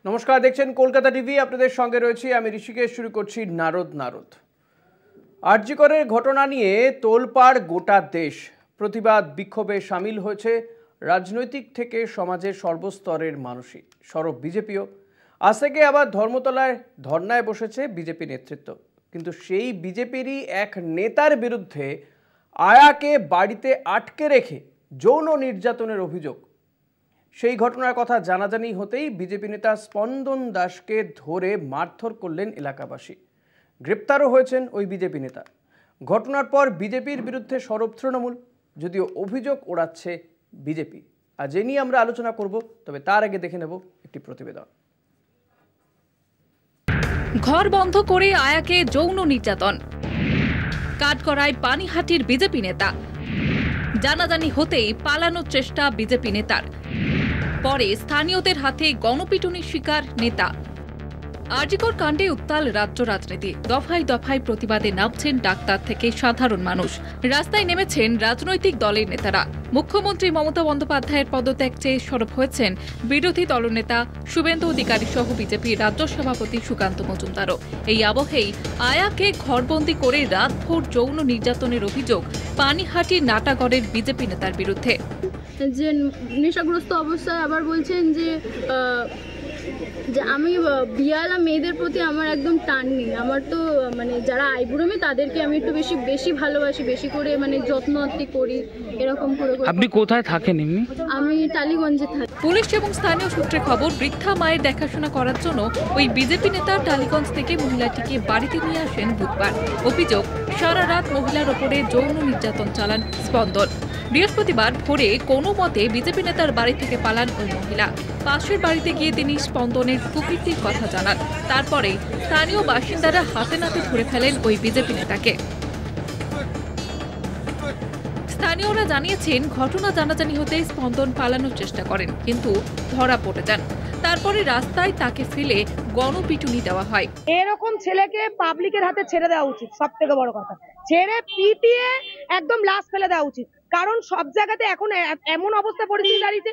নমস্কার, দেখছেন কলকাতা টিভি। আপনাদের সঙ্গে রয়েছি আমি ঋষিকেশ। শুরু করছি নারদ। আরজি করের ঘটনা নিয়ে তোলপাড় গোটা দেশ। প্রতিবাদ বিক্ষোভে সামিল হয়েছে রাজনৈতিক থেকে সমাজের সর্বস্তরের মানুষই। সরব বিজেপিও। আজ থেকে আবার ধর্মতলায় ধর্নায় বসেছে বিজেপি নেতৃত্ব। কিন্তু সেই বিজেপিরই এক নেতার বিরুদ্ধে আয়াকে বাড়িতে আটকে রেখে যৌন নির্যাতনের অভিযোগ। সেই ঘটনার কথা জানাজানি হতেই বিজেপি নেতা স্পন্দন দাসকে ধরে মারধর করলেন এলাকাবাসী। গ্রেপ্তারও হয়েছেন ওই বিজেপি নেতা। ঘটনার পর বিজেপির বিরুদ্ধে সরব তৃণমূল, যদিও অভিযোগ ওড়াচ্ছে বিজেপি। আজ এ নিয়ে আমরা আলোচনা করব, তবে তার আগে দেখে নেব একটি প্রতিবেদন। ঘর বন্ধ করে আয়াকে যৌন নির্যাতন, কাঠগড়ায় পানিহাটির বিজেপি নেতা। জানাজানি হতেই পালানোর চেষ্টা বিজেপি নেতার। পরে স্থানীয়দের হাতে গণপিটুনির শিকার নেতা। আরজিকর কাণ্ডে উত্তাল রাজ্য রাজনীতি। দফায় দফায় প্রতিবাদে নামছেন ডাক্তার থেকে সাধারণ মানুষ। রাস্তায় নেমেছেন রাজনৈতিক দলের নেতারা। মুখ্যমন্ত্রী মমতা বন্দ্যোপাধ্যায়ের পদত্যাগ চেয়ে সরব হয়েছেন বিরোধী দলনেতা শুভেন্দু অধিকারী সহ বিজেপির রাজ্য সভাপতি সুকান্ত মজুমদারও। এই আবহেই আয়াকে ঘরবন্দি করে রাতভর যৌন নির্যাতনের অভিযোগ পানিহাটির নাটাগড়ের বিজেপি নেতার বিরুদ্ধে। যে নেশাগ্রস্ত অবস্থায় আবার বলছেন যে আমি বিয়ালা মেয়েদের প্রতি আমার একদম টান নেই। আমার তো যারা আইবুড়ো মেয়ে তাদেরকে আমি একটু বেশি ভালোবাসি, বেশি করে যত্ন আত্তি করি, এরকম করে। আপনি কোথায় থাকেন এমনি? আমি টালিগঞ্জে থাকি। পুলিশ এবং স্থানীয় সূত্রে খবর, বৃদ্ধা মায়ের দেখাশোনা করার জন্য ওই বিজেপি নেতা টালিগঞ্জ থেকে মহিলাটিকে বাড়িতে নিয়ে আসেন বুধবার। অভিযোগ, সারা রাত মহিলার ওপরে যৌন নির্যাতন চালান স্পন্দন। বৃহস্পতিবার ভোরে কোনো মতে বিজেপি নেতার বাড়ি থেকে পালান ওই মহিলা। পাশের বাড়িতে গিয়ে তিনি স্পন্দনের কুকীর্তির কথা জানান। তারপরে স্থানীয় বাসিন্দারা হাতে নাতে ধরে ফেলেন ওই বিজেপি নেতাকে। স্থানীয়রা জানিয়েছেন, ঘটনা জানাজানি হতে স্পন্দন পালানোর চেষ্টা করেন, কিন্তু ধরা পড়ে যান। তারপরে রাস্তায় তাকে ফেলে গণপিটুনি দেওয়া হয়। এরকম ছেলেকে পাবলিকের হাতে ছেড়ে দেওয়া উচিত। সব থেকে বড় কথা, ছেড়ে পিটিয়ে একদম লাশ ফেলে দেওয়া উচিত। কারণ সব জায়গাতে এখন এমন অবস্থা পরিস্থিতি দাঁড়িয়েছে,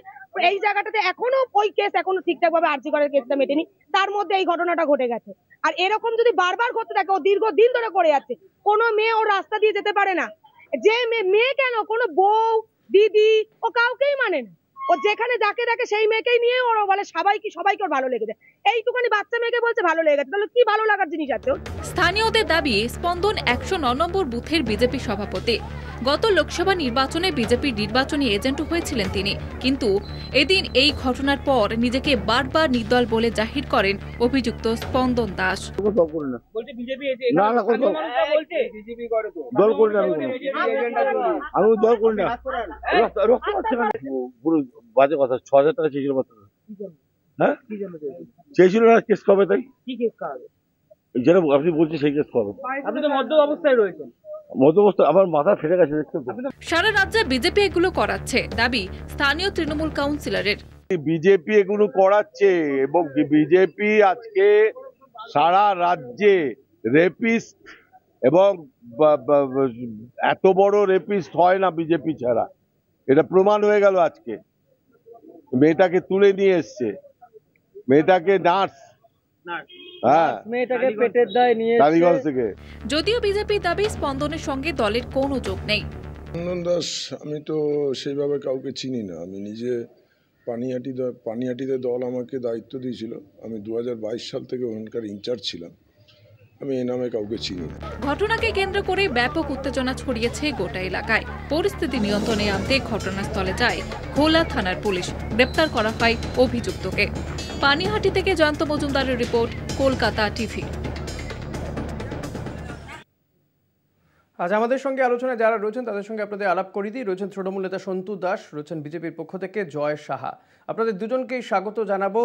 এই জায়গাটাতে এখনো ওই কেস এখনো ঠিকঠাক ভাবে আরজি করের কেসটা মেটেনি, তার মধ্যে এই ঘটনাটা ঘটে গেছে। আর এরকম যদি বারবার ঘটতে থাকে, ও দীর্ঘদিন ধরে করে যাচ্ছে, কোনো মেয়ে ও রাস্তা দিয়ে যেতে পারে না। যে মেয়ে কেন, কোনো বউ দিদি ও কাউকেই মানে না। ও যেখানে যাকে ডাকে সেই মেয়েকেই নিয়ে ওরা বলে সবাইকে ওর ভালো লেগেছে। এইটুখানি বাচ্চা মেয়েকে বলছে ভালো লেগেছে, তাহলে কি ভালো লাগার জিনিস আছে? স্থানীয়দের দাবি, স্পন্দন 109 নম্বর বুথের বিজেপি সভাপতি। গত লোকসভা নির্বাচনে বিজেপির নির্বাচনী এজেন্ট হয়েছিলেন তিনি। কিন্তু এদিন এই ঘটনার পর নিজেকে বারবার নির্দল বলে জাহির করেন অভিযুক্ত স্পন্দন দাস। বাজে কথা, 6,000 টাকা চেয়েছিল। হ্যাঁ চেয়েছিল না, কেস কবে? তাই কি কেস কবে? যেটা আপনি বলছেন সেই কেস কবে? আপনি তো মধ্য অবস্থায় রয়েছেন। আমার মাথা ফেটে গেছে। সারা রাজ্যে বিজেপি এগুলো করাচ্ছে দাবি স্থানীয় তৃণমূল কাউন্সিলরের। বিজেপি এগুলো করাচ্ছে এবং বিজেপি আজকে সারা রাজ্যে রেপিস্ট এবং এত বড় রেপিস্ট হয় না বিজেপি ছাড়া, এটা প্রমাণ হয়ে গেল আজকে। মেয়েটাকে তুলে নিয়ে এসছে, মেয়েটাকে নার্স, যদিও বিজেপির দাবি স্পন্দনের সঙ্গে দলের কোনো যোগ নেই। স্পন্দন দাস আমি তো সেইভাবে কাউকে চিনি না। আমি নিজে পানিহাটিতে দল আমাকে দায়িত্ব দিয়েছিল। আমি 2022 সাল থেকে ওখানকার ইনচার্জ ছিলাম। আমি এই নামে কাউকে চিনি না। ঘটনাকে কেন্দ্র করে ব্যাপক উত্তেজনা ছড়িয়েছে গোটা এলাকায়। পরিস্থিতি নিয়ন্ত্রণে আনতে ঘটনাস্থলে যায় ঘোলা থানার পুলিশ। গ্রেপ্তার করা হয় অভিযুক্তকে। পানিহাটি থেকে জয়ন্ত মজুমদারের রিপোর্ট, কলকাতা টিভি। আজ আমাদের সঙ্গে আলোচনায় যারা রয়েছেন তাদের সঙ্গে আপনাদের আলাপ করিয়ে দিই। রয়েছেন তৃণমূল নেতা সন্তু দাস, রয়েছেন বিজেপির পক্ষ থেকে জয় সাহা। আপনাদের দুজনকেই স্বাগত জানাবো।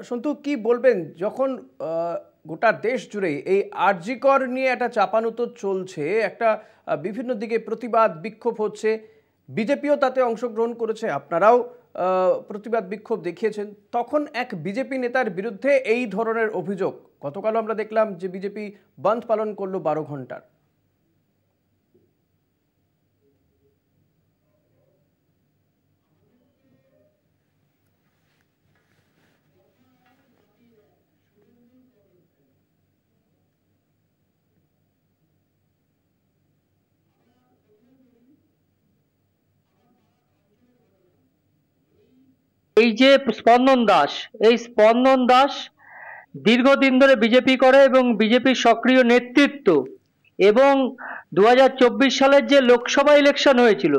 সন্তু, কি বলবেন, যখন গোটা দেশ জুড়ে এই আরজি কর নিয়ে একটা চাপানুতোর চলছে, একটা বিভিন্ন দিকে প্রতিবাদ বিক্ষোভ হচ্ছে, বিজেপিও তাতে অংশগ্রহণ করেছে, আপনারাও প্রতিবাদ বিক্ষোভ দেখিয়েছেন, তখন এক বিজেপি নেতার বিরুদ্ধে এই ধরনের অভিযোগ। গতকালও আমরা দেখলাম যে বিজেপি বন্ধ পালন করলো 12 ঘন্টার। এই যে স্পন্দন দাস, এই স্পন্দন দাস দীর্ঘদিন ধরে বিজেপি করে এবং বিজেপির সক্রিয় নেতৃত্ব, এবং 2024 সালের যে লোকসভা ইলেকশন হয়েছিল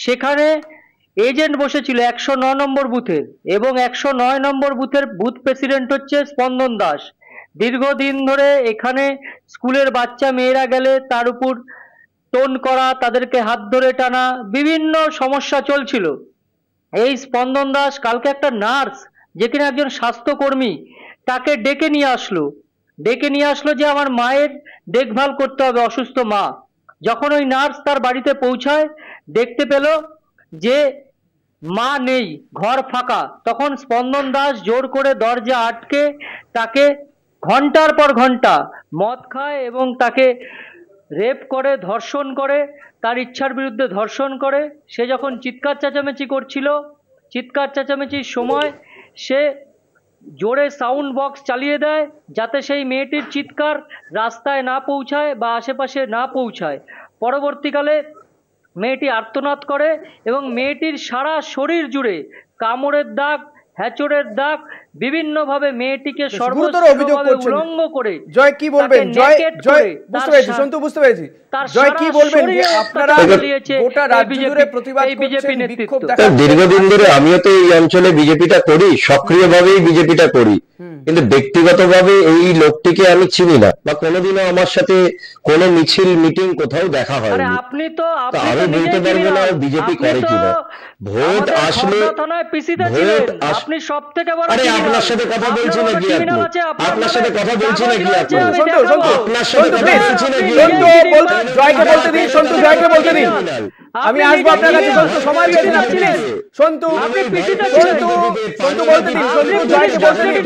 সেখানে এজেন্ট বসেছিল 109 নম্বর বুথের, এবং 109 নম্বর বুথের বুথ প্রেসিডেন্ট হচ্ছে স্পন্দন দাস। দীর্ঘদিন ধরে এখানে স্কুলের বাচ্চা মেয়েরা গেলে তার উপর টোন করা, তাদেরকে হাত ধরে টানা, বিভিন্ন সমস্যা চলছিল। এই স্পন্দন দাস কালকে একটা নার্স, যে কিনা একজন স্বাস্থ্যকর্মী, তাকে ডেকে নিয়ে আসলো যে আমার মায়ের দেখভাল করতে হবে, অসুস্থ মা। যখন ওই নার্স তার বাড়িতে পৌঁছায়, দেখতে পেল যে মা নেই, ঘর ফাঁকা। তখন স্পন্দন দাস জোর করে দরজা আটকে তাকে ঘন্টার পর ঘন্টা মদ খায় এবং তাকে রেপ করে, ধর্ষণ করে, তার ইচ্ছার বিরুদ্ধে ধর্ষণ করে। সে যখন চিৎকার চেঁচামেচি করছিল, চিৎকার চেঁচামেচির সময় সে জোরে সাউন্ড বক্স চালিয়ে দেয় যাতে সেই মেয়েটির চিৎকার রাস্তায় না পৌঁছায় বা আশেপাশে না পৌঁছায়। পরবর্তীকালে মেয়েটি আর্তনাদ করে এবং মেয়েটির সারা শরীর জুড়ে কামড়ের দাগ, হ্যাচড়ের দাগ, বিভিন্নভাবে মেয়েটিকে সর্বস্বভাবে উলঙ্গ করে। জয় কি বলবেন? জয় বুঝতে পেরেছি, সন্তু বুঝতে পেরেছি। জয় কি বলবেন যে আপনারা গোটা রাজ্য জুড়ে প্রতিবাদ করছেন, বিক্ষোভ দেখাচ্ছেন? দীর্ঘদিন ধরে আমিও তো এই অঞ্চলে বিজেপিটা করি, সক্রিয়ভাবেই বিজেপিটা করি, কিন্তু ব্যক্তিগতভাবে এই লোকটিকে আমি চিনি না বা কোনোদিনও আমার সাথে কোনো মিছিল মিটিং কোথাও দেখা হয়নি। আপনি তো আমি বলতে পারবো না বিজেপি করে কিনা। ভোট আসলে আপনি সব থেকে বড়, আরে আপনার সাথে কথা বলছি নাকি আপনি? আপনার সাথে কথা বলছি নাকি আপনি? আপনার সাথে কথা বলছি নাকি? জয়কে বলতে দিন, সন্তু জয়কে বলতে দিন, আমি আসবো আপনার কাছে। সন্তু সময় দিয়ে দিন আপনি, সন্তু বলতে দিন, সন্তু জয়কে বলতে দিন।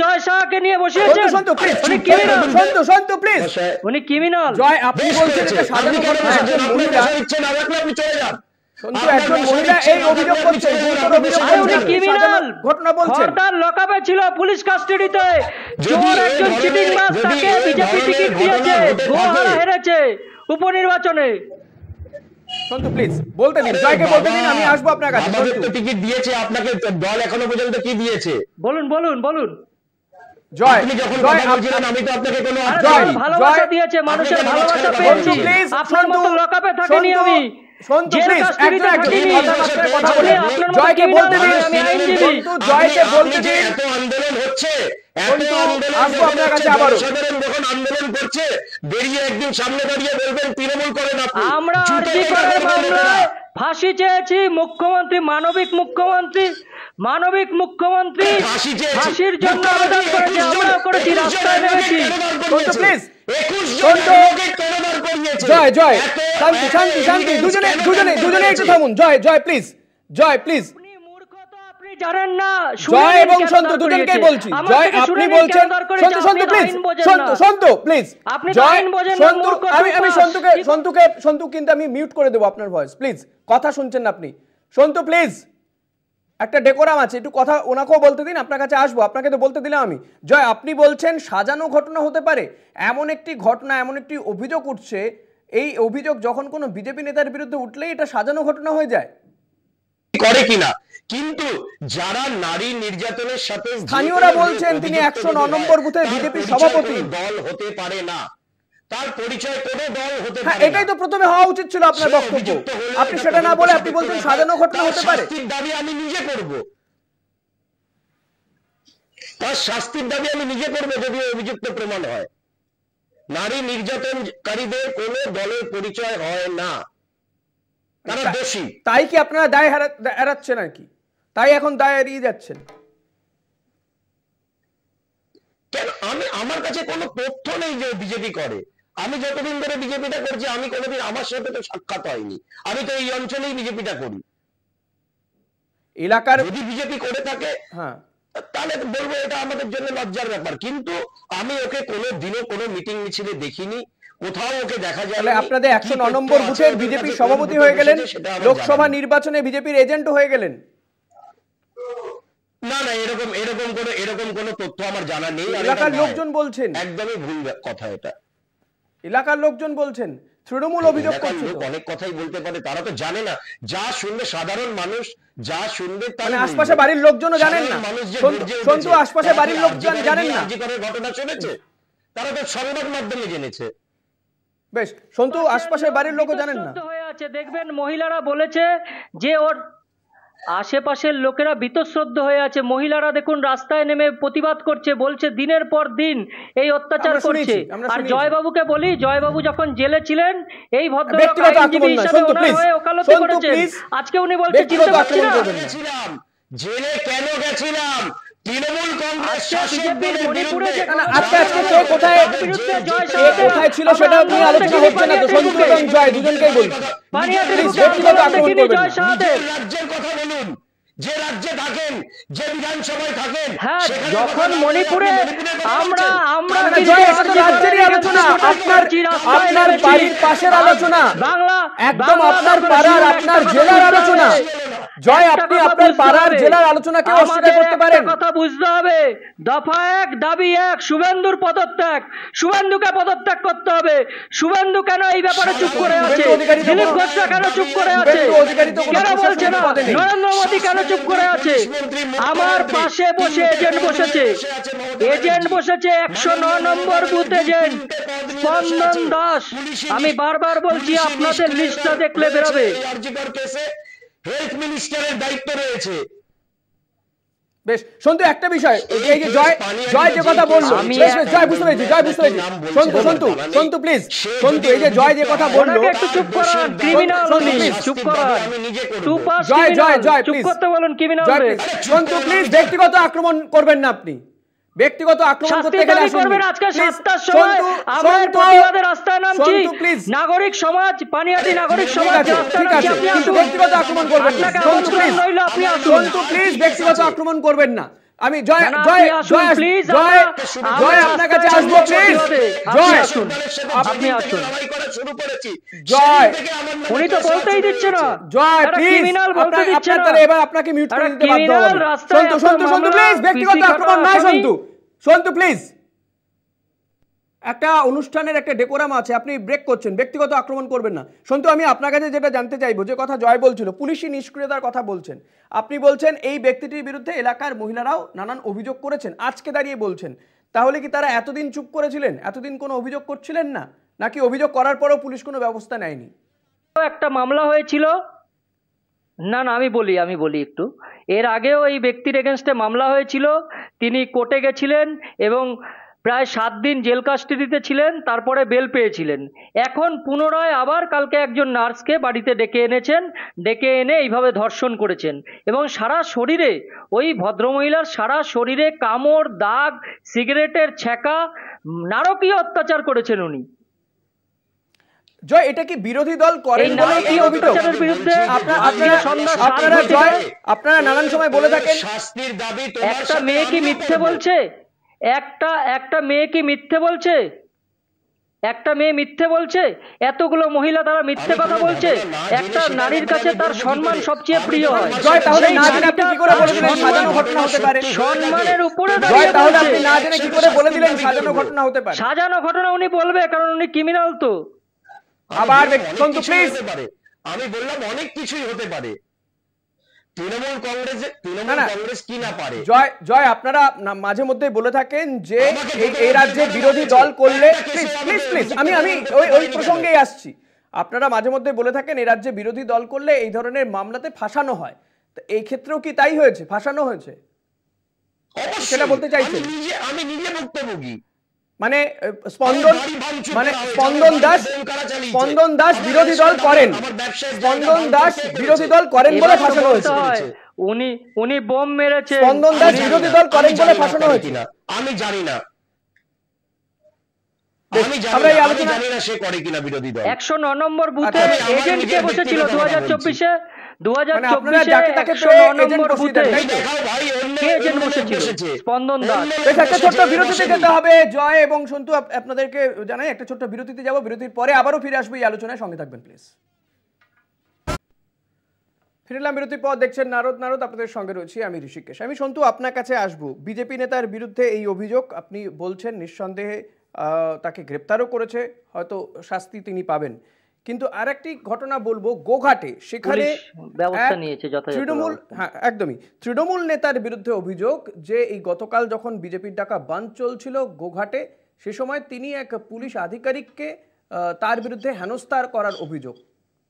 জয় শাহকে নিয়ে বসিয়েছেন। সন্তু প্লিজ, উনি ক্রিমিনাল। জয় আপনি বলছেন এটা সাজানো ঘটনা, একজন মহিলা, সন্তু একজন মহিলা এই অভিযোগ করছেন, উনি ক্রিমিনাল ঘটনা বলছেন। খড়দার লকআপে ছিল, পুলিশ কাস্টাডিতে। জোর একজন চিটিংবাজ, তাকে বিজেপি টিকিট দিয়েছে, গোহারা হেরেছে উপনির্বাচনে। সন্তু প্লিজ বলতে দিন, জয়কে বলতে দিন, আমি আসবো আপনার কাছে। আমাদের তো টিকিট দিয়েছে, আপনাকে দল এখনো পর্যন্ত কি দিয়েছে? বলুন বলুন বলুন। জয়, আপনি যখন কথা বলছিলেন আমি তো আপনাকে কোনো ভালোবাসা দিয়েছে, মানুষের ভালোবাসা পেয়েছি। আপনার মতো লকআপে থাকিনি আমি, সন্তু প্লিজ কাস্টাডিতে থাকিনি। জয়কে বলতে দিন, আমি আইনজীবী। জয়কে বলতে দিন। এত আন্দোলন হচ্ছে, আসবো আপনার কাছে আবারও। যখন আন্দোলন করছে, বেরিয়ে একদিন সামনে দাঁড়িয়ে বলবেন তৃণমূল করেন আপনি। আমরা আরজি করের মামলায় ফাঁসি চেয়েছি, মুখ্যমন্ত্রী, মানবিক মুখ্যমন্ত্রী ফাঁসির জন্য আবেদন করেছি, আমরাও করেছি, রাস্তায় নেমেছি। প্লিজ জয়, জয়, শান্তি শান্তি শান্তি, দুজনে একটু থামুন। জয় প্লিজ, জয় প্লিজ। জানেন না, জয় এবং সন্তু দুজনকেই বলছি। জয় আপনি বলছেন, সন্তু প্লিজ, সন্তু প্লিজ, জয় সন্তু, আমি সন্তু কিন্তু আমি মিউট করে দেবো আপনার ভয়েস, প্লিজ। কথা শুনছেন না আপনি, সন্তু প্লিজ, একটা ডেকোরাম আছে, একটু কথা ওনাকেও বলতে দিন। আপনার কাছে আসবো, আপনাকে তো বলতে দিলাম আমি। জয় আপনি বলছেন সাজানো ঘটনা হতে পারে, এমন একটি ঘটনা, এমন একটি অভিযোগ উঠছে, এই অভিযোগ যখন কোনো বিজেপি নেতার বিরুদ্ধে উঠলেই এটা সাজানো ঘটনা হয়ে যায় করে কিনা। কিন্তু যারা নারী নির্যাতনের সাথে, স্থানীয়রা বলছেন তিনি 109 নম্বর বুথের বিজেপি সভাপতি, দল হতে পারে না, তার পরিচয় কোনো দল হতে পারে না। এটাই তো প্রথমে হওয়া উচিত ছিল আপনার বক্তব্য। আপনি সেটা না বলে আপনি বলছেন সাজানো ঘটনা হতে পারে। শাস্তির দাবি আমি নিজে করব, তার শাস্তির দাবি আমি নিজে করব যদি অভিযুক্ত প্রমাণ হয়। নারী নির্যাতনকারীদের কোনো দলের পরিচয় হয় না, তারা দোষী। তাই কি আপনারা দায় এড়াচ্ছেন আর কি? তাই এখন দায় এড়িয়ে যাচ্ছেন কেন? আমার কাছে কোনো তথ্য নেই যে বিজেপি করে। আমি যতদিন ধরে বিজেপিটা করছি, আমি কোনোদিন, আমার সাথে তো সাক্ষাৎ হয়নি। আমি তো এই অঞ্চলেই বিজেপিটা করি। এলাকার যদি বিজেপি করে থাকে, হ্যাঁ, তাহলে বলবো এটা আমাদের জন্য লজ্জার ব্যাপার। কিন্তু আমি ওকে কোনো দিনও কোনো মিটিং মিছিলে দেখিনি, কোথাও ওকে দেখা যায়। তাহলে আপনাদের 109 নম্বর বুথের বিজেপি সভাপতি হয়ে গেলেন, লোকসভা নির্বাচনে বিজেপির এজেন্ট হয়ে গেলেন। না না, এরকম কোনো তথ্য আমার জানা নেই। এলাকার লোকজন বলছেন। একদমই ভুল কথা এটা। এলাকার লোকজন বলছেন, তৃণমূল অভিযোগ করছে। অনেক কথাই বলতে পারে, তারা তো জানে না। যা শুনবে সাধারণ মানুষ, যা শুনবে মানে আশপাশে বাড়ির লোকজনও জানেন না। সন্তু, আশপাশে বাড়ির লোকজন জানেন না ঘটনা শুনেছে, তারা তো সংবাদ মাধ্যমে জেনেছে। বেশ, সন্তু, আশপাশের বাড়ির লোকও জানেন না। হয়ে আছে, দেখবেন মহিলারা বলেছে যে ওর আশেপাশের লোকেরা বীতশ্রদ্ধ হয়ে আছে। মহিলারা দেখুন রাস্তায় নেমে প্রতিবাদ করছে, বলছে দিনের পর দিন এই অত্যাচার করছে। আর জয়বাবুকে বলি, জয়বাবু যখন জেলে ছিলেন এই ভদ্রলোক আইনজীবী হিসেবে ওনার হয়ে ওকালতি করেছেন। আজকে উনি বলছে চিনতে পারছি না। জেলে কেন গেছিলাম? তৃণমূল কংগ্রেস বিজেপির মণিপুরে যে কোথায় ছিল সেটা নিয়ে আলোচনা হচ্ছে না তো। সন্তু এবং জয় দুজনকেই বলুন, ব্যক্তিগত আক্রমণ করবেন না। রাজ্যের কথা বলুন, যে রাজ্যে থাকেন, যে বিধানসভায় থাকেন। হ্যাঁ, যখন মণিপুরে আমরা রাজ্যেরই আলোচনা, আপনার বাড়ির পাশের আলোচনা, বাংলা একদম আপনার পাড়ার, আপনার জেলার আলোচনা। জয়, আপনি আপনার পাড়ার জেলার আলোচনাকে অস্বীকার করতে পারেন? কথা বুঝতে হবে, দফা 1 দাবি 1 শুভেন্দুর পদত্যাগ। শুভেন্দুকে পদত্যাগ করতে হবে। শুভেন্দু কেন এই ব্যাপারে চুপ করে আছে? দিলীপ ঘোষরা কেন চুপ করে আছে? কেন বলছে না? নরেন্দ্র মোদী কেন চুপ করে আছে? আমার পাশে বসে এজেন্ট বসেছে, 109 নম্বর বুথ এজেন্ট স্পন্দন দাস। আমি বারবার বলছি, আপনাদের লিস্টটা দেখলে বেরোবে। হেলথ মিনিস্টারের দায়িত্ব রয়েছে। বেশ, সন্তু, একটা বিষয়, এই যে জয় যে কথা বললো, জয় বুঝতে পেরেছি, সন্তু প্লিজ, সন্তু, এই যে জয় যে কথা বললো, একটু চুপ করান, ক্রিমিনাল চুপ করান, জয় চুপ করতে বলুন, ক্রিমিনাল। সন্তু প্লিজ, ব্যক্তিগত আক্রমণ করবেন না আপনি। ব্যক্তিগত আক্রমণ করতে গেলে করবেন। আজকে 7টার সময় আমরা প্রতিবাদে রাস্তায় নামছি। নাগরিক সমাজ, পানিহাটি নাগরিক সমাজ রাস্তায় নামছি। আপনি আসুন, ব্যক্তিগত আক্রমণ করবেন না। আপনি আসুন। সন্তু প্লিজ, ব্যক্তিগত আক্রমণ করবেন না। আমি জয় আপনার কাছে আসবো, প্লিজ। জয় আসুন, আপনি আসুন। জয়, উনি তো বলতেই দিচ্ছে না। জয় প্লিজ, এবার আপনাকে মিউট করে দিতে বাধ্য হবো। সন্তু প্লিজ, ব্যক্তিগত আক্রমণ নয়। সন্তু প্লিজ, একটা অনুষ্ঠানের একটা ডেকোরাম আছে, আপনি ব্রেক করছেন, ব্যক্তিগত আক্রমণ করবেন না। সন্তু, আমি আপনার কাছে যেটা জানতে চাইবো, যে কথা জয় বলছিল, পুলিশি নিষ্ক্রিয়তার কথা বলছেন, আপনি বলছেন এই ব্যক্তিটির বিরুদ্ধে এলাকার মহিলারাও নানান অভিযোগ করেছেন, আজকে দাঁড়িয়ে বলছেন, তাহলে কি তারা এতদিন চুপ করেছিলেন? এতদিন কোনো অভিযোগ করছিলেন না, নাকি অভিযোগ করার পরেও পুলিশ কোনো ব্যবস্থা নেয়নি? একটা মামলা হয়েছিল না, আমি বলি একটু। এর আগেও এই ব্যক্তির এগেনস্টে মামলা হয়েছিল, তিনি কোর্টে গেছিলেন এবং প্রায় 7 দিন জেল কাস্টডিতে ছিলেন, তারপরে বেল পেয়েছিলেন। এখন পুনরায় আবার কালকে একজন নার্সকে বাড়িতে ডেকে এনেছেন, ডেকে এনে এইভাবে ধর্ষণ করেছেন এবং সারা শরীরে, ওই ভদ্রমহিলার সারা শরীরে কামড়, দাগ, সিগারেটের ছ্যাঁকা, নারকীয় অত্যাচার করেছেন উনি। জয়, এটা কি বিরোধী দল করেন বলে এই অভিযোগের বিরুদ্ধে আপনারা নানান সময় বলে থাকেন শাস্তির দাবি? একটা মেয়ে কি মিথ্যে বলছে? একটা মেয়ে কি মিথ্যে বলছে? একটা মেয়ে মিথ্যে বলছে? এতগুলো মহিলা তারা মিথ্যে কথা বলছে? একটা নারীর কাছে তার সম্মান সবচেয়ে প্রিয় হয়। জয়, তাহলে না জেনে আপনি কি করে বলে দিলেন সাজানো ঘটনা হতে পারে? সম্মানের উপরে জয়, তাহলে আপনি না জেনে কি করে বলে দিলেন সাজানো ঘটনা হতে পারে? সাজানো ঘটনা উনি বলবে, কারণ উনি ক্রিমিনাল। তো আবার সন্তু প্লিজ, আমি বললাম অনেক কিছুই হতে পারে। তৃণমূল কংগ্রেস কি না পারে? জয়, আপনারা মাঝে মধ্যে বলে থাকেন যে এই রাজ্যে বিরোধী দল করলে, প্লিজ আমি ওই প্রসঙ্গেই আসছি, আপনারা মাঝে মধ্যে বলে থাকেন এই রাজ্যে বিরোধী দল করলে এই ধরনের মামলাতে ফাঁসানো হয়, তো এই ক্ষেত্রেও কি তাই হয়েছে, ফাঁসানো হয়েছে? সেটা বলতে চাইছেন? আমি নিজে ভুক্তভোগী। মানে স্পন্দন দাস বিরোধী দল করেন, স্পন্দন দাস বিরোধী দল করেন বলে ফাঁসানো হয়েছে। উনি বোম মেরেছে, স্পন্দন দাস বিরোধী দল করেন বলে ফাঁসানো হয়েছে। আমি জানি না, আমরা এই আলোচনা জানি না সে করে কিনা বিরোধী দল। 109 নম্বর বুথে এজেন্ট কে বসেছিল 2024-এ? 2024-এ 109 নম্বর বুথে কে এজেন্ট বসেছিল? স্পন্দন দাস। একটা ছোট্ট বিরতিতে যেতে হবে জয় এবং সন্তু, আপনাদেরকে জানাই একটা ছোট্ট বিরতিতে যাব, বিরতির পরে আবারও ফিরে আসবো এই আলোচনায়, সঙ্গে থাকবেন প্লিজ। ফিরলাম বিরতির পর, দেখছেন নারদ, আপনাদের সঙ্গে রয়েছি আমি ঋষিকেশ। আমি সন্তু আপনার কাছে আসবো, বিজেপি নেতার বিরুদ্ধে এই অভিযোগ, আপনি বলছেন নিঃসন্দেহে তাকে গ্রেপ্তারও করেছে, হয়তো শাস্তি তিনি পাবেন। কিন্তু আরেকটি ঘটনা বলবো, গোঘাটে সেখানে ব্যবস্থা নিয়েছে তৃণমূল, হ্যাঁ একদমই, তৃণমূল নেতার বিরুদ্ধে অভিযোগ যে এই গতকাল যখন বিজেপির ডাকা বাঁধ চলছিল গোঘাটে, সে সময় তিনি এক পুলিশ আধিকারিককে তার বিরুদ্ধে হেনস্থার করার অভিযোগ,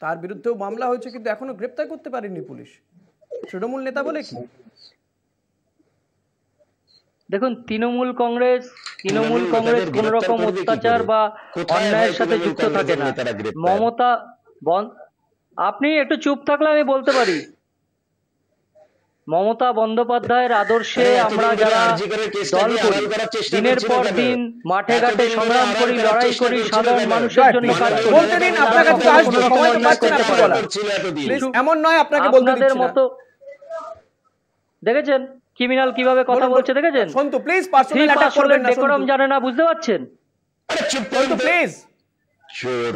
তার বিরুদ্ধেও মামলা হয়েছে, কিন্তু এখনো গ্রেপ্তার করতে পারেনি পুলিশ। তৃণমূল নেতা বলে কি? দেখুন, তৃণমূল কংগ্রেস কোন রকম অত্যাচার বা অন্যায়ের সাথে যুক্ত থাকে না। মমতা, আপনি একটু চুপ থাকলে আমি বলতে পারি। মমতা বন্দ্যোপাধ্যায়ের আদর্শে আমরা যারা দল করি, দিনের পর দিন মাঠে ঘাটে সংগ্রাম করি, লড়াই করি, সাধারণ মানুষের জন্য কাজ করি, এমন নয় আপনাকে বলতে দিচ্ছি না। মতো দেখেছেন ক্রিমিনাল কিভাবে কথা বলছে, দেখেছেন? সন্তু প্লিজ পার্সোনাল অ্যাটাক করবেন না, ডেকোরাম জানে না, বুঝতে পারছেন? সন্তু প্লিজ,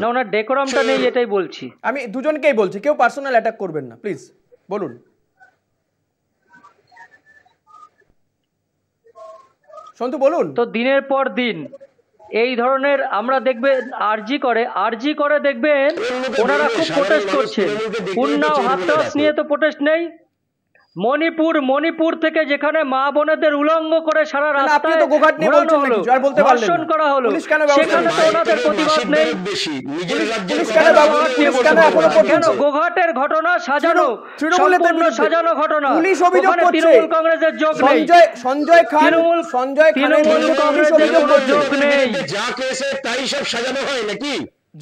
না ওনার ডেকোরামটা নেই, এটাই বলছি। আমি দুজনকেই বলছি, কেউ পার্সোনাল অ্যাটাক করবেন না প্লিজ, বলুন। সন্তু বলুন। তো দিনের পর দিন এই ধরনের আমরা দেখবেন আরজি করে দেখবেন ওনারা খুব প্রোটেস্ট করছেন। উন্নাও হাতরাস নিয়ে তো প্রোটেস্ট নেই। মণিপুর থেকে যেখানে মা বোনেদের উলঙ্গ করে সারা রাস্তায় ধর্ষণ করা হলো, সেখানে তো ওনাদের প্রতিবাদ নেই। কেন? গোঘাটের ঘটনা সাজানো, সম্পূর্ণ সাজানো ঘটনা, তৃণমূল কংগ্রেসের যোগ নেই। তৃণমূল কংগ্রেসের কোনো যোগ নেই।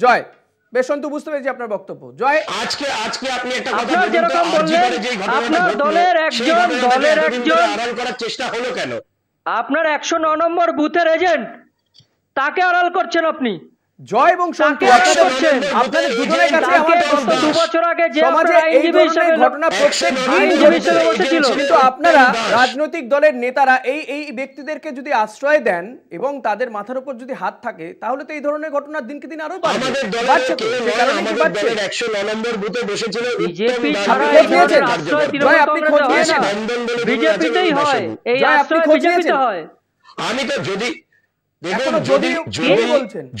জয়, বেশ সন্তু বুঝতে পেরেছি আপনার বক্তব্য। জয়, আজকে আপনি একটা আপনার যেরকম বললেন, আপনার দলের একজন আড়াল করার চেষ্টা হলো কেন? আপনার 109 নম্বর বুথের এজেন্ট, তাকে আড়াল করছেন আপনি। জয় এবং সন্তু, আপনাদের দুজনের কাছে আমার প্রশ্ন, 2 বছর আগে যে সমাজে এই ধরনের ঘটনা প্রত্যেক দিন ঘটছিল, কিন্তু আপনারা রাজনৈতিক দলের নেতারা এই ব্যক্তিদেরকে যদি আশ্রয় দেন এবং তাদের মাথার উপর যদি হাত থাকে, তাহলে তো এই ধরনের ঘটনা দিনকে দিন আরো বাড়ছে। আমাদের 109 নম্বর বুথে বসেছিল বিজেপি ছাড়া এই ধরনের আশ্রয় তৃণমূল কংগ্রেসে হয় না, বিজেপিতেই হয়। এই আশ্রয় বিজেপিতে হয়। আমি তো যদি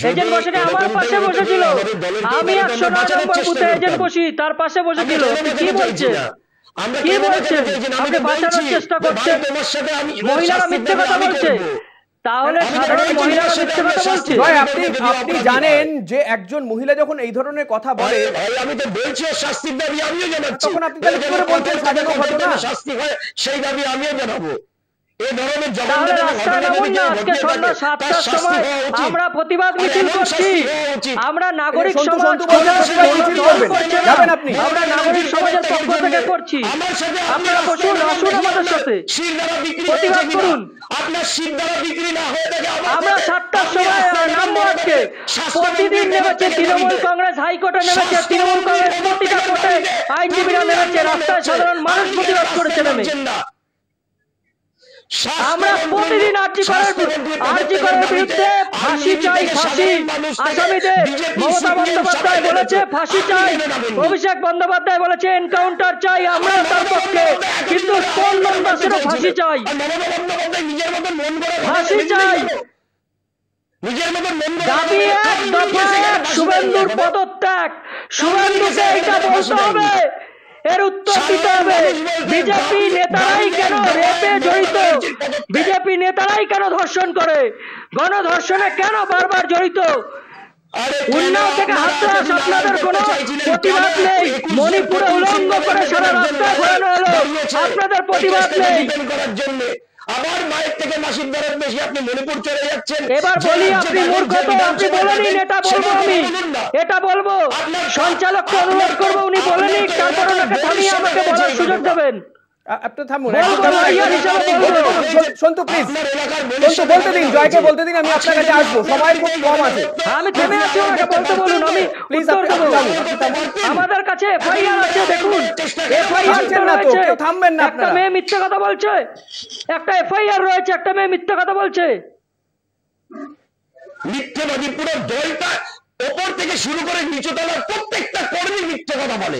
এজেন্ট বসে আমার পাশে বসেছিল, আমি 109 নম্বর বুথে এজেন্ট বসি, তার পাশে বসেছিল। কি বলছেন? আপনি বাঁচানোর চেষ্টা করছেন। মহিলারা মিথ্যে কথা বলছে, তাহলে সাধারণ মহিলারা মিথ্যে কথা বলছে। আপনি জানেন যে একজন মহিলা যখন এই ধরনের কথা বলে, আমি তো বলছি শাস্তির দাবি আমিও জানাচ্ছি, তখন আপনি তাহলে কি করে বলছেন সাজানো ঘটনা? শাস্তি হয় সেই দাবি আমিও জানাবো। তাহলে রাস্তায় নামুন না, আজকে সন্ধ্যা 7টার সময় আমরা প্রতিবাদ মিছিল করছি। আমরা নাগরিক সমাজ, আমরা নাগরিক সমাজের পক্ষ থেকে করছি। আপনারা বসুন, আসুন আমাদের সাথে প্রতিবাদ করুন। আমরা 7টার সময় নামবো। আজকে প্রতিদিন নেমেছে তৃণমূল কংগ্রেস, হাইকোর্টে নেমেছে তৃণমূল কংগ্রেস, প্রতিটা কোর্টে আইনজীবীরা নেমেছে, রাস্তায় সাধারণ মানুষ প্রতিবাদ করেছে নেমে। আমরা প্রতিদিন আরজি করার বিরুদ্ধে ফাঁসি চাই, ফাঁসি। আসামিদের মমতা বন্দ্যোপাধ্যায় বলেছে ফাঁসি চাই, অভিষেক বন্দ্যোপাধ্যায় বলেছে এনকাউন্টার চাই, আমরা তার পক্ষে। কিন্তু স্পন্দন দাসেরও ফাঁসি চাই, ফাঁসি চাই। দাবি এক, দফা এক, শুভেন্দুর পদত্যাগ। শুভেন্দুকে এটা বলতে হবে, এর উত্তর দিতে হবে। বিজেপি নেতারাই কেন রেপে জড়িত? বিজেপি নেতারাই কেন ধর্ষণ করে? গণধর্ষণে কেন বারবার জড়িত? উন্নাও থেকে হাতরাস, আপনাদের কোনো প্রতিবাদ নেই। মণিপুরে উলঙ্গ করে সারা রাস্তায় ঘোরানো হলো, আপনাদের প্রতিবাদ নেই। আবার মায়ের থেকে মাসির দরের বেশি আপনি মণিপুর চলে যাচ্ছেন। এবার বলি, আপনি মূর্খ তো, আপনি বলেনিন। এটা বলবো আমি, এটা বলবো। সঞ্চালককে অনুরোধ করবো, উনি বলেনিন, তারপর ওনাকে থামিয়ে আমাকে বলার সুযোগ দেবেন। আপনি থামুন, সন্তু প্লিজ, সন্তু বলতে দিন, জয়কে বলতে দিন, আমি আপনার কাছে আসবো, সময় খুব কম আছে। আমি থেমে আছি, ওনাকে বলতে বলুন, আমি উত্তর দেবো। আমাদের কাছে এফআইআর আছে, দেখুন এফআইআর রয়েছে। থামবেন না, একটা মেয়ে মিথ্যে কথা বলছে, একটা এফআইআর রয়েছে, একটা মেয়ে মিথ্যে কথা বলছে। মিথ্যেবাদী পুরো দলটা ওপর থেকে শুরু করে নিচু তলার প্রত্যেকটা কর্মী মিথ্যে কথা বলে।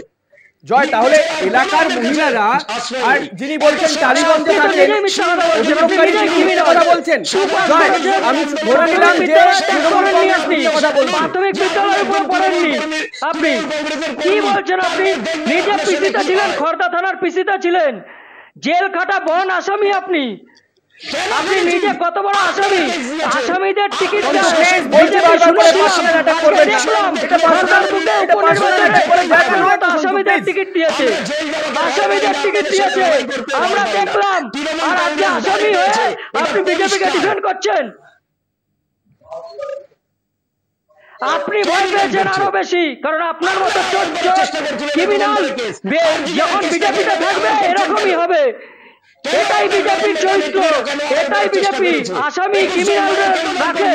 জয়, তাহলে এলাকার মহিলারা আর যিনি বলছেন টালিগঞ্জে থাকেন অভিযোগকারী তিনি মিথ্যে কথা বলছেন। জয়, আমি ধরে নিলাম যে তৃণমূল কংগ্রেস মিথ্যে কথা বলছে। প্রাথমিক বিদ্যালয়ের উপর পড়েননি আপনি, কি বলছেন আপনি? নিজে পিসিতে ছিলেন, খড়দা থানার পিসিতে ছিলেন, জেল খাটা বন আসামি আপনি। আপনি নিজে কত বড় আসামি, আসামিদের টিকিট আসামিদের টিকিট দিয়েছে, আসামিদের টিকিট দিয়েছে আমরা দেখলাম, আর আজকে আসামি হয়ে আপনি বিজেপিকে ডিফেন্ড করছেন। আপনি ভয় পেয়েছেন আরো বেশি, কারণ আপনার মতো ক্রিমিনাল যখন বিজেপিতে থাকবে এরকমই হবে। এটাই বিজেপির চরিত্র, এটাই বিজেপি, আসামি ক্রিমিনালদের রাখে।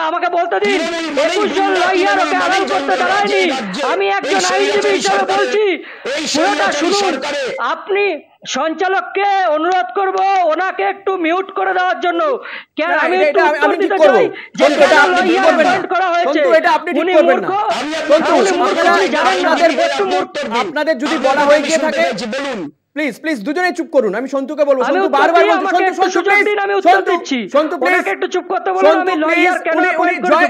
আমাকে বলতে দিন, 21 জন লয়ার ওকে আড়াল করতে দাঁড়ায়নি। আমি একজন আইনজীবী হিসাবে বলছি, পুরোটা শুনুন। আপনি সঞ্চালককে অনুরোধ করব ওনাকে একটু মিউট করে দেওয়ার জন্য। কেন আমি একটু উত্তর দিতে চাই যে কেন লয়ার অ্যাপয়েন্ট করা হয়েছে। উনি মূর্খ, আপনাদের যদি বলা হয়ে গিয়ে থাকে প্লিজ প্লিজ দুজনেই চুপ করুন। আমি সন্তুকে বলবো, সন্তু বারবার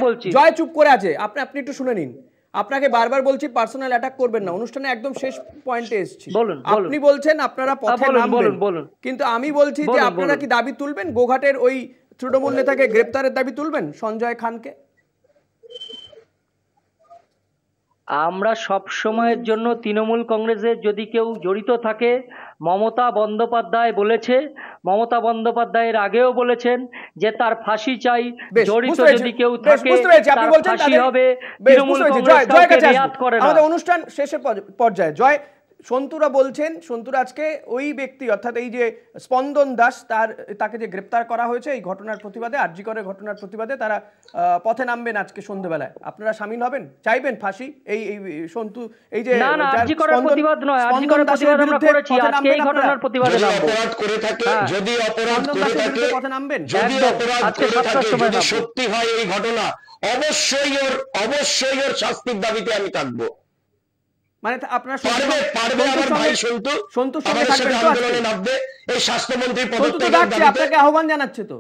বলছি, জয় চুপ করে আছে, আপনি একটু শুনে নিন। আপনাকে বারবার বলছি পার্সোনাল অ্যাটাক করবেন না, অনুষ্ঠানে একদম শেষ পয়েন্টে এসেছি। আপনি বলছেন আপনারা পথে নামবেন, কিন্তু আমি বলছি যে আপনারা কি দাবি তুলবেন গোঘাটের ওই তৃণমূল নেতাকে গ্রেপ্তারের দাবি তুলবেন, সঞ্জয় খানকে? আমরা সব সময়ের জন্য তৃণমূল কংগ্রেসের যদি কেউ জড়িত থাকে, মমতা বন্দ্যোপাধ্যায় বলেছে, মমতা বন্দ্যোপাধ্যায়ের আগেও বলেছেন যে তার ফাঁসি চাই, জড়িত যদি কেউ থাকে তার ফাঁসি হবে। তৃণমূল কংগ্রেস কাউকে রিয়াত করে না। আমাদের অনুষ্ঠান শেষের পর্যায়ে জয়, সন্তুরা বলছেন, সন্তুরা আজকে ওই ব্যক্তি অর্থাৎ এই যে স্পন্দন দাস তাকে যে গ্রেপ্তার করা হয়েছে এই ঘটনার প্রতিবাদে, আরজি করের ঘটনার প্রতিবাদে তারা পথে নামবেন আজকে সন্ধ্যাবেলায়। আপনারা সামিল হবেন, চাইবেন ফাঁসি? এই সন্তু এই যে না না, আরজি করের প্রতিবাদ নয়, আরজি করের প্রতিবাদ আমরা করেছি, আজকে এই ঘটনার প্রতিবাদে নামবো। অপরাধ করে থাকে, যদি অপরাধ করে থাকে, পথে নামবেন, যদি অপরাধ করে থাকে, যদি সত্যি হয় এই ঘটনা, অবশ্যই ওর শাস্তির দাবিতে আমি থাকবো। মানে আপনারা আপনাকে আহ্বান জানাচ্ছে তো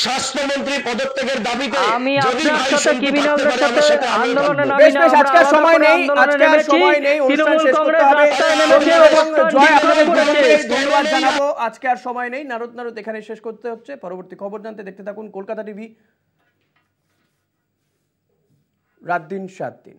স্বাস্থ্যমন্ত্রী পদত্যাগের দাবিতে আমি আপনার সাথে ক্রিমিনালদের সাথে আন্দোলনে নামি না। আজকে সময় নেই, অনুষ্ঠান শেষ করতে হবে। জয়, আপনাদের ধন্যবাদ জানাবো। আজকে আর সময় নেই, নারদ এখানে শেষ করতে হচ্ছে। পরবর্তী খবর জানতে দেখতে থাকুন কলকাতা টিভি, রাত দিন 7 দিন।